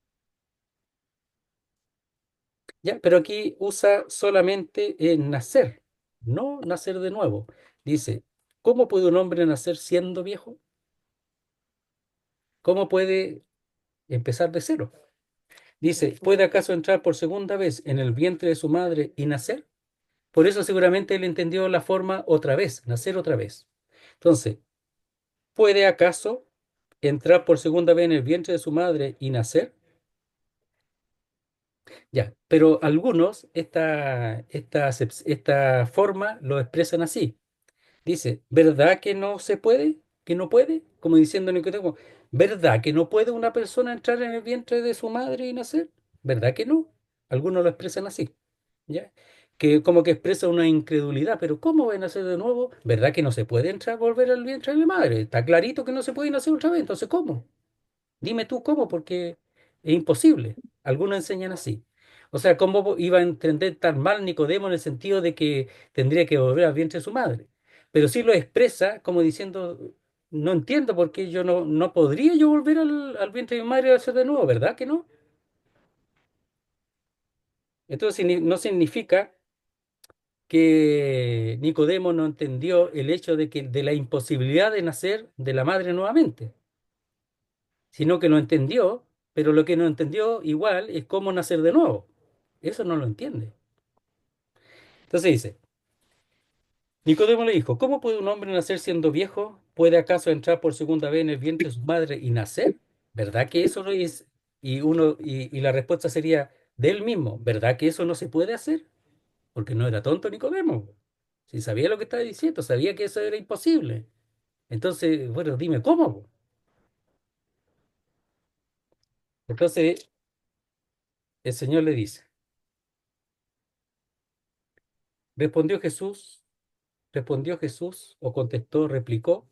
¿Ya? Pero aquí usa solamente nacer, no nacer de nuevo. Dice, ¿cómo puede un hombre nacer siendo viejo? ¿Cómo puede empezar de cero? Dice, ¿puede acaso entrar por segunda vez en el vientre de su madre y nacer? Por eso seguramente él entendió la forma otra vez, nacer otra vez. Entonces, ¿puede acaso entrar por segunda vez en el vientre de su madre y nacer? Ya, pero algunos esta forma lo expresan así. Dice, ¿verdad que no se puede? ¿Que no puede? Como diciendo Nicodemo, ¿verdad que no puede una persona entrar en el vientre de su madre y nacer? ¿Verdad que no? Algunos lo expresan así, ¿ya? Que como que expresa una incredulidad, pero ¿cómo va a nacer de nuevo? ¿Verdad que no se puede entrar, volver al vientre de la madre? Está clarito que no se puede nacer otra vez, entonces ¿cómo? Dime tú cómo, porque es imposible. Algunos enseñan así. O sea, ¿cómo iba a entender tan mal Nicodemo en el sentido de que tendría que volver al vientre de su madre? Pero sí lo expresa como diciendo, no entiendo por qué yo no podría yo volver al vientre de mi madre a hacer de nuevo, ¿verdad que no? Entonces no significa que Nicodemo no entendió el hecho de la imposibilidad de nacer de la madre nuevamente, sino que lo entendió, pero lo que no entendió igual es cómo nacer de nuevo. Eso no lo entiende. Entonces dice, Nicodemo le dijo, ¿cómo puede un hombre nacer siendo viejo? ¿Puede acaso entrar por segunda vez en el vientre de su madre y nacer? ¿Verdad que eso no es? Y la respuesta sería de él mismo, ¿verdad que eso no se puede hacer? Porque no era tonto Nicodemo. Si sabía lo que estaba diciendo, sabía que eso era imposible. Entonces, bueno, dime cómo. Entonces el Señor le dice, respondió Jesús, o contestó, replicó,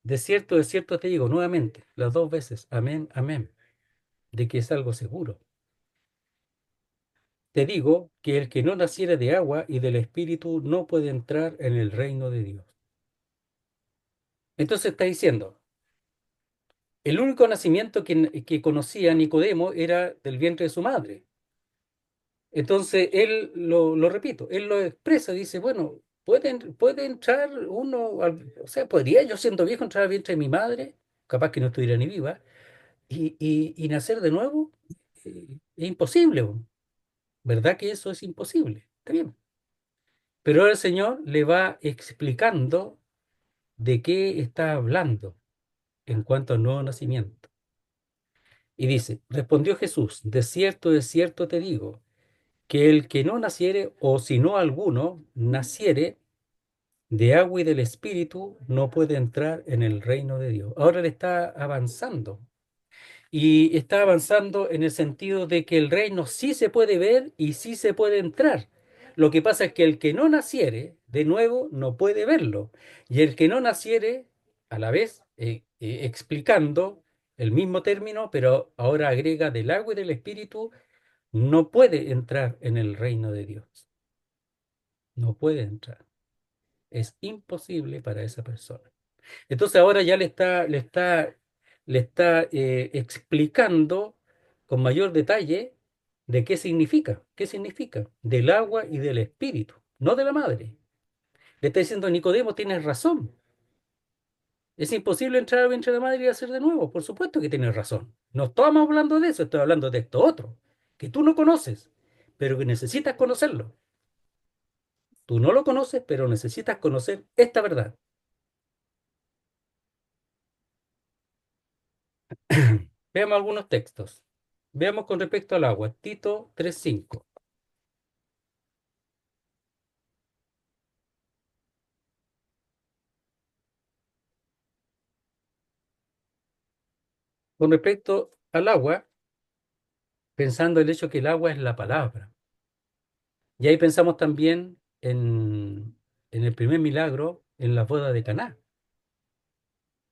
de cierto te digo nuevamente, las dos veces, amén, amén, de que es algo seguro. Te digo que el que no naciere de agua y del Espíritu no puede entrar en el reino de Dios. Entonces está diciendo, El único nacimiento que conocía Nicodemo era del vientre de su madre. Entonces él lo repito, él lo expresa, dice, bueno, puede entrar uno, o sea, podría yo siendo viejo entrar al vientre de mi madre, capaz que no estuviera ni viva, y nacer de nuevo. Es imposible, bo. ¿Verdad que eso es imposible? Está bien. Pero ahora el Señor le va explicando de qué está hablando en cuanto al nuevo nacimiento. Y dice, respondió Jesús, de cierto te digo, que el que no naciere, o si no alguno, naciere de agua y del Espíritu, no puede entrar en el reino de Dios. Ahora le está avanzando. Y está avanzando en el sentido de que el reino sí se puede ver y sí se puede entrar. Lo que pasa es que el que no naciere, de nuevo, no puede verlo. Y el que no naciere, a la vez, explicando el mismo término, pero ahora agrega del agua y del Espíritu, no puede entrar en el reino de Dios. No puede entrar. Es imposible para esa persona. Entonces ahora ya le está explicando con mayor detalle de qué significa. ¿Qué significa? Del agua y del espíritu, no de la madre. Le está diciendo, Nicodemo, tienes razón. Es imposible entrar al vientre de la madre y hacer de nuevo. Por supuesto que tienes razón. No estamos hablando de eso, estoy hablando de esto otro, que tú no conoces, pero que necesitas conocerlo. Tú no lo conoces, pero necesitas conocer esta verdad. Veamos algunos textos. Veamos con respecto al agua. Tito 3:5. Con respecto al agua, pensando el hecho que el agua es la palabra. Y ahí pensamos también en el primer milagro en la boda de Caná,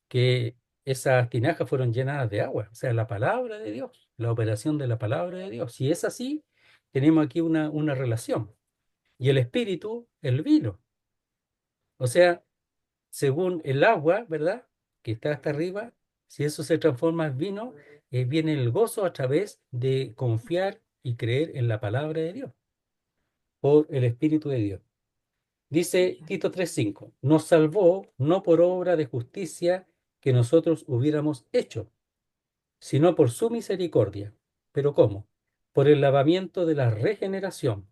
que esas tinajas fueron llenadas de agua, o sea, la palabra de Dios, la operación de la palabra de Dios. Si es así, tenemos aquí una relación. Y el espíritu, el vino. O sea, según el agua, ¿verdad? Que está hasta arriba, si eso se transforma en vino, viene el gozo a través de confiar y creer en la palabra de Dios, por el Espíritu de Dios. Dice Tito 3:5, nos salvó no por obra de justicia que nosotros hubiéramos hecho, sino por su misericordia. ¿Pero cómo? Por el lavamiento de la regeneración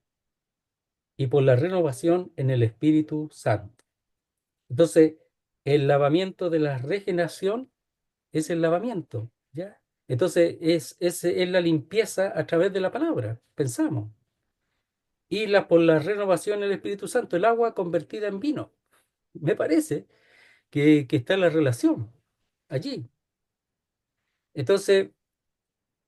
y por la renovación en el Espíritu Santo. Entonces, el lavamiento de la regeneración es el lavamiento, ¿ya? Entonces es la limpieza a través de la palabra, pensamos. Y por la renovación del Espíritu Santo, el agua convertida en vino. Me parece que está la relación allí. Entonces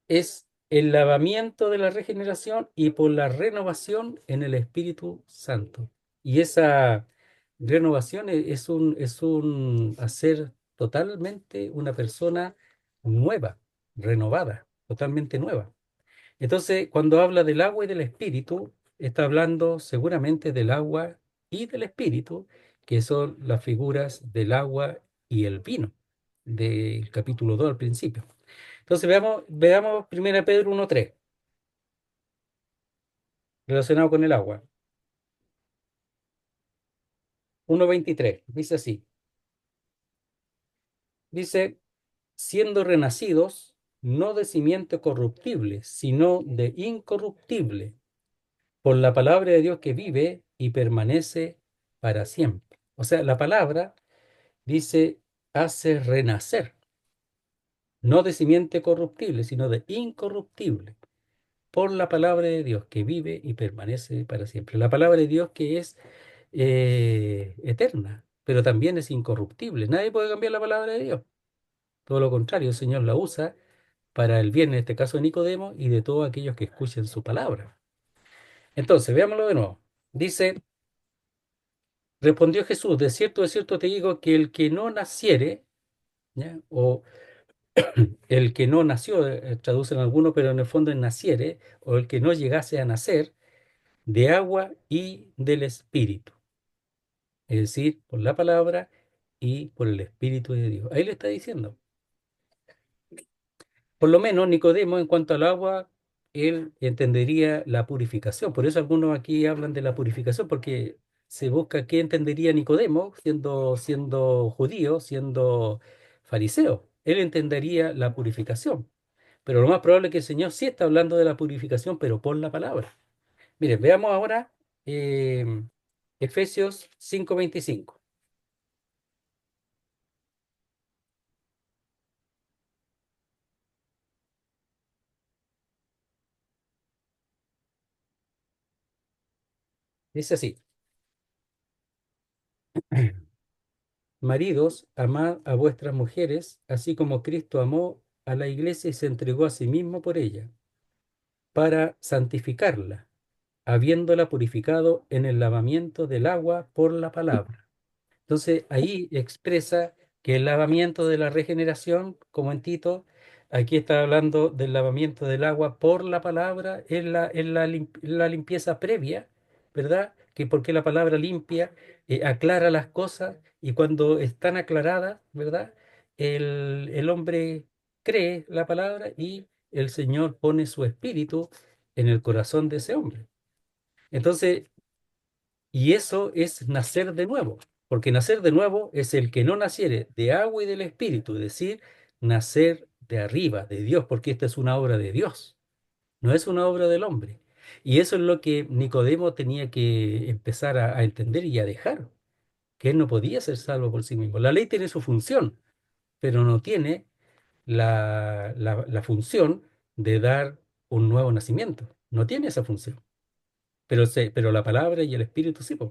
es el lavamiento de la regeneración y por la renovación en el Espíritu Santo. Y esa renovación es un hacer totalmente una persona nueva, renovada, totalmente nueva. Entonces, cuando habla del agua y del espíritu, está hablando seguramente del agua y del espíritu, que son las figuras del agua y el vino, del capítulo 2 al principio. Entonces, veamos 1 Pedro 1:3, relacionado con el agua. 1:23, dice así, dice, siendo renacidos, no de simiente corruptible, sino de incorruptible por la palabra de Dios que vive y permanece para siempre. O sea, la palabra dice, hace renacer, no de simiente corruptible, sino de incorruptible, por la palabra de Dios que vive y permanece para siempre. La palabra de Dios que es eterna, pero también es incorruptible. Nadie puede cambiar la palabra de Dios. Todo lo contrario, el Señor la usa para el bien, en este caso de Nicodemo, y de todos aquellos que escuchen su palabra. Entonces, veámoslo de nuevo. Dice, respondió Jesús, de cierto te digo que el que no naciere, ¿ya? O el que no nació, traducen algunos, pero en el fondo es naciere, o el que no llegase a nacer, de agua y del Espíritu, es decir, por la palabra y por el Espíritu de Dios. Ahí le está diciendo. Por lo menos Nicodemo, en cuanto al agua, él entendería la purificación. Por eso algunos aquí hablan de la purificación, porque se busca qué entendería Nicodemo, siendo judío, siendo fariseo. Él entendería la purificación. Pero lo más probable es que el Señor sí está hablando de la purificación, pero por la palabra. Miren, veamos ahora eh, Efesios 5:25. Dice así: Maridos, amad a vuestras mujeres, así como Cristo amó a la iglesia y se entregó a sí mismo por ella, para santificarla, habiéndola purificado en el lavamiento del agua por la palabra. Entonces ahí expresa que el lavamiento de la regeneración, como en Tito, aquí está hablando del lavamiento del agua por la palabra, la limpieza previa, ¿verdad? Que porque la palabra limpia aclara las cosas y cuando están aclaradas, ¿verdad? El hombre cree la palabra y el Señor pone su espíritu en el corazón de ese hombre. Entonces, y eso es nacer de nuevo, porque nacer de nuevo es el que no naciere de agua y del espíritu, es decir, nacer de arriba, de Dios, porque esta es una obra de Dios, no es una obra del hombre. Y eso es lo que Nicodemo tenía que empezar a entender y a dejar, que él no podía ser salvo por sí mismo. La ley tiene su función, pero no tiene la función de dar un nuevo nacimiento. No tiene esa función. Pero la palabra y el espíritu sí, po.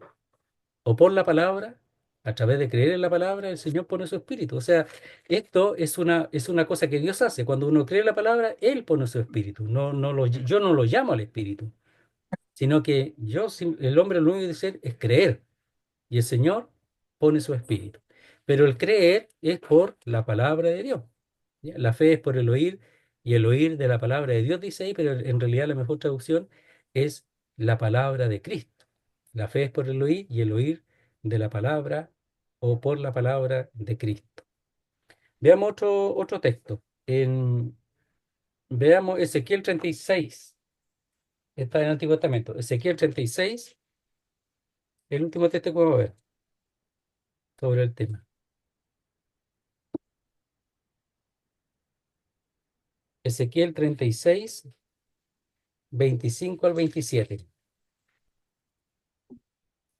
O por la palabra, a través de creer en la palabra, el Señor pone su espíritu. O sea, esto es una cosa que Dios hace. Cuando uno cree en la palabra, Él pone su espíritu. Yo no lo llamo al espíritu, sino que el hombre lo único que hacer es creer y el Señor pone su espíritu. Pero el creer es por la palabra de Dios. ¿Ya? La fe es por el oír y el oír de la palabra de Dios, dice ahí, pero en realidad la mejor traducción es la palabra de Cristo. La fe es por el oír y el oír de la palabra o por la palabra de Cristo. Veamos otro texto. Veamos Ezequiel 36. Está en el Antiguo Testamento. Ezequiel 36, el último texto que vamos a ver sobre el tema. Ezequiel 36, 25 al 27.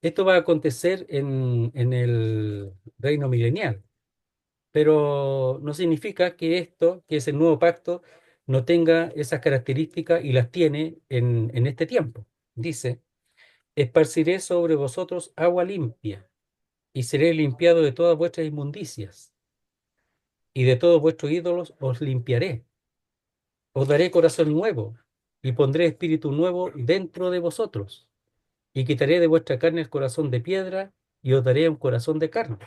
Esto va a acontecer en el reino milenial, pero no significa que esto, que es el nuevo pacto, no tenga esas características y las tiene en este tiempo. Dice, esparciré sobre vosotros agua limpia y seré limpiado de todas vuestras inmundicias y de todos vuestros ídolos os limpiaré. Os daré corazón nuevo y pondré espíritu nuevo dentro de vosotros y quitaré de vuestra carne el corazón de piedra y os daré un corazón de carne.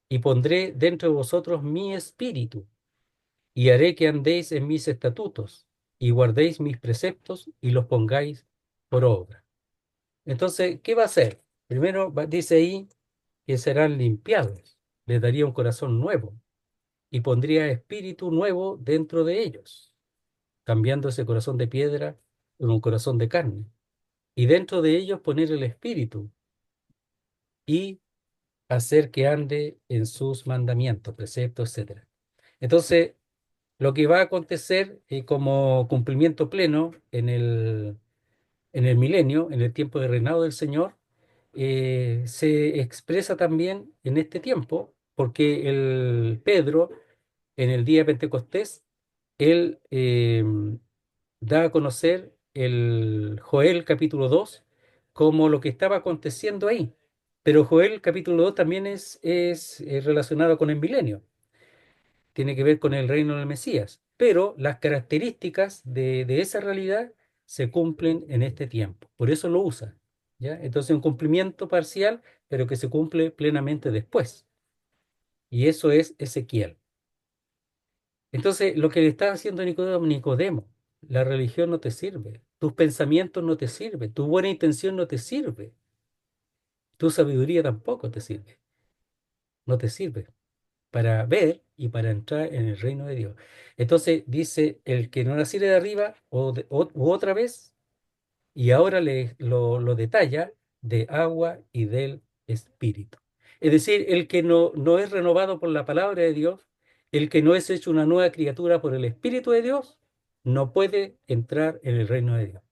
Y pondré dentro de vosotros mi espíritu y haré que andéis en mis estatutos y guardéis mis preceptos y los pongáis por obra. Entonces, ¿qué va a hacer? Primero dice ahí que serán limpiados. Les daría un corazón nuevo y pondría espíritu nuevo dentro de ellos, cambiando ese corazón de piedra por un corazón de carne. Y dentro de ellos poner el espíritu y hacer que ande en sus mandamientos, preceptos, etcétera. Entonces, lo que va a acontecer como cumplimiento pleno en el milenio, en el tiempo de reinado del Señor, se expresa también en este tiempo, porque el Pedro, en el día de Pentecostés, él da a conocer el Joel capítulo 2 como lo que estaba aconteciendo ahí. Pero Joel capítulo 2 también es relacionado con el milenio, tiene que ver con el reino del Mesías, pero las características de esa realidad se cumplen en este tiempo, por eso lo usa, ¿ya? Entonces un cumplimiento parcial, pero que se cumple plenamente después, y eso es Ezequiel. Entonces, lo que le está haciendo Nicodemo, Nicodemo, la religión no te sirve, tus pensamientos no te sirven, tu buena intención no te sirve, tu sabiduría tampoco te sirve, no te sirve. para ver y para entrar en el reino de Dios. Entonces dice, el que no naciere de arriba u otra vez, y ahora lo detalla, de agua y del Espíritu. Es decir, el que no es renovado por la palabra de Dios, el que no es hecho una nueva criatura por el Espíritu de Dios, no puede entrar en el reino de Dios.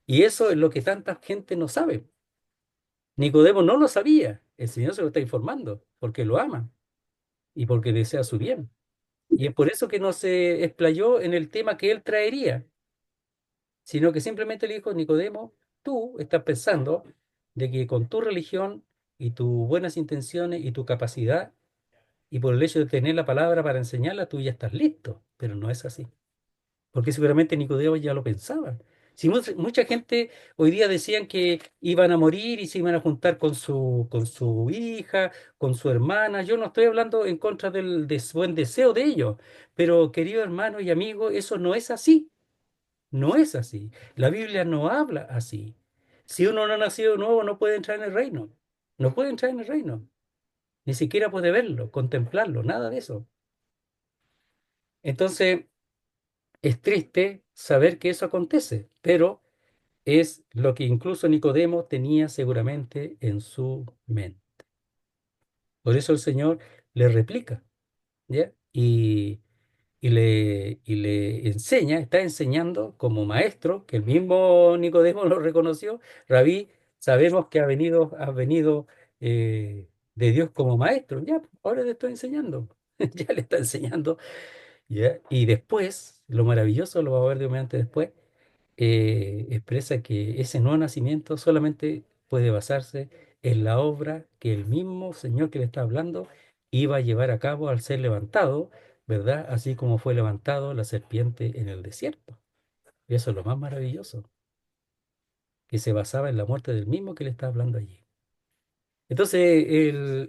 Y eso es lo que tanta gente no sabe. Nicodemo no lo sabía. El Señor se lo está informando porque lo ama y porque desea su bien. Y es por eso que no se explayó en el tema que él traería, sino que simplemente le dijo, Nicodemo, tú estás pensando de que con tu religión y tus buenas intenciones y tu capacidad y por el hecho de tener la palabra para enseñarla, tú ya estás listo, pero no es así. Porque seguramente Nicodemo ya lo pensaba. Si mucha gente hoy día decían que iban a morir y se iban a juntar con su hija, con su hermana, yo no estoy hablando en contra del buen deseo de ellos, pero querido hermano y amigo, eso no es así. No es así. La Biblia no habla así. Si uno no ha nacido de nuevo, no puede entrar en el reino. No puede entrar en el reino. Ni siquiera puede verlo, contemplarlo, nada de eso. Entonces, es triste saber que eso acontece, pero es lo que incluso Nicodemo tenía seguramente en su mente. Por eso el Señor le replica, ¿ya? Y le enseña, está enseñando como maestro, que el mismo Nicodemo lo reconoció. Rabí, sabemos que has venido de Dios como maestro. Ya, ahora te estoy enseñando. Ya le está enseñando. ¿Ya? Y después, lo maravilloso, lo va a ver de un momento después, expresa que ese nuevo nacimiento solamente puede basarse en la obra que el mismo Señor que le está hablando iba a llevar a cabo al ser levantado, ¿verdad? Así como fue levantado la serpiente en el desierto. Y eso es lo más maravilloso, que se basaba en la muerte del mismo que le está hablando allí. Entonces,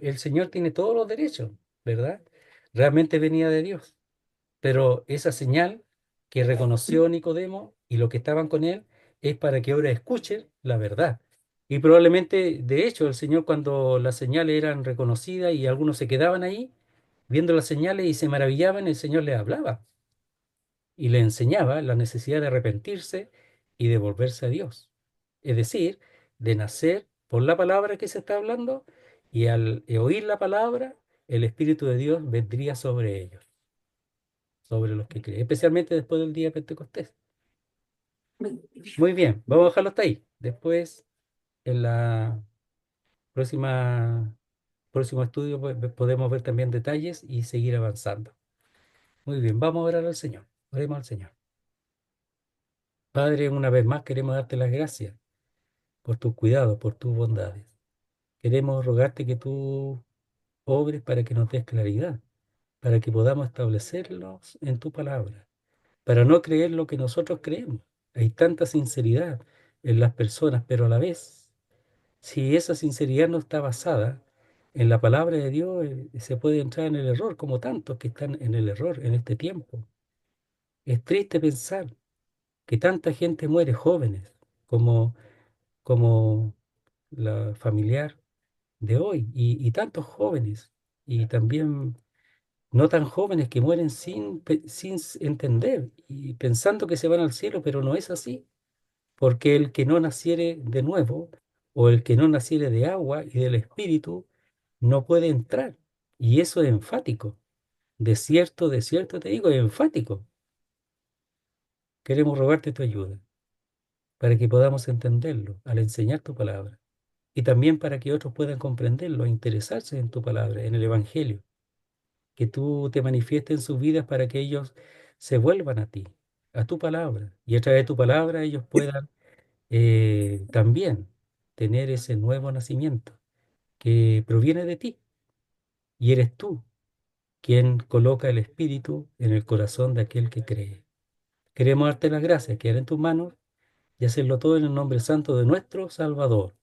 el Señor tiene todos los derechos, ¿verdad? Realmente venía de Dios. Pero esa señal que reconoció Nicodemo y los que estaban con él es para que ahora escuchen la verdad. Y probablemente, de hecho, el Señor cuando las señales eran reconocidas y algunos se quedaban ahí viendo las señales y se maravillaban, el Señor les hablaba y les enseñaba la necesidad de arrepentirse y de volverse a Dios. Es decir, de nacer por la palabra que se está hablando y al oír la palabra, el Espíritu de Dios vendría sobre ellos, sobre los que creen, especialmente después del día de Pentecostés. Muy bien, vamos a dejarlo hasta ahí. Después, en la próxima, próximo estudio, podemos ver también detalles y seguir avanzando. Muy bien, vamos a orar al Señor. Oremos al Señor. Padre, una vez más queremos darte las gracias por tus cuidados, por tus bondades. Queremos rogarte que tú obres para que nos des claridad, para que podamos establecerlos en tu palabra, para no creer lo que nosotros creemos. Hay tanta sinceridad en las personas, pero a la vez, si esa sinceridad no está basada en la palabra de Dios, se puede entrar en el error, como tantos que están en el error en este tiempo. Es triste pensar que tanta gente muere jóvenes, como, como la familiar de hoy, y tantos jóvenes, y también no tan jóvenes que mueren sin entender y pensando que se van al cielo, pero no es así, porque el que no naciere de nuevo o el que no naciere de agua y del Espíritu no puede entrar. Y eso es enfático. De cierto te digo, es enfático. Queremos rogarte tu ayuda para que podamos entenderlo al enseñar tu palabra y también para que otros puedan comprenderlo e interesarse en tu palabra, en el Evangelio, que tú te manifiestes en sus vidas para que ellos se vuelvan a ti, a tu palabra, y a través de tu palabra ellos puedan también tener ese nuevo nacimiento que proviene de ti, y eres tú quien coloca el Espíritu en el corazón de aquel que cree. Queremos darte las gracias, quedar en tus manos y hacerlo todo en el nombre santo de nuestro Salvador,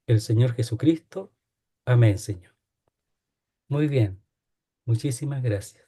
el Señor Jesucristo. Amén, Señor. Muy bien, muchísimas gracias.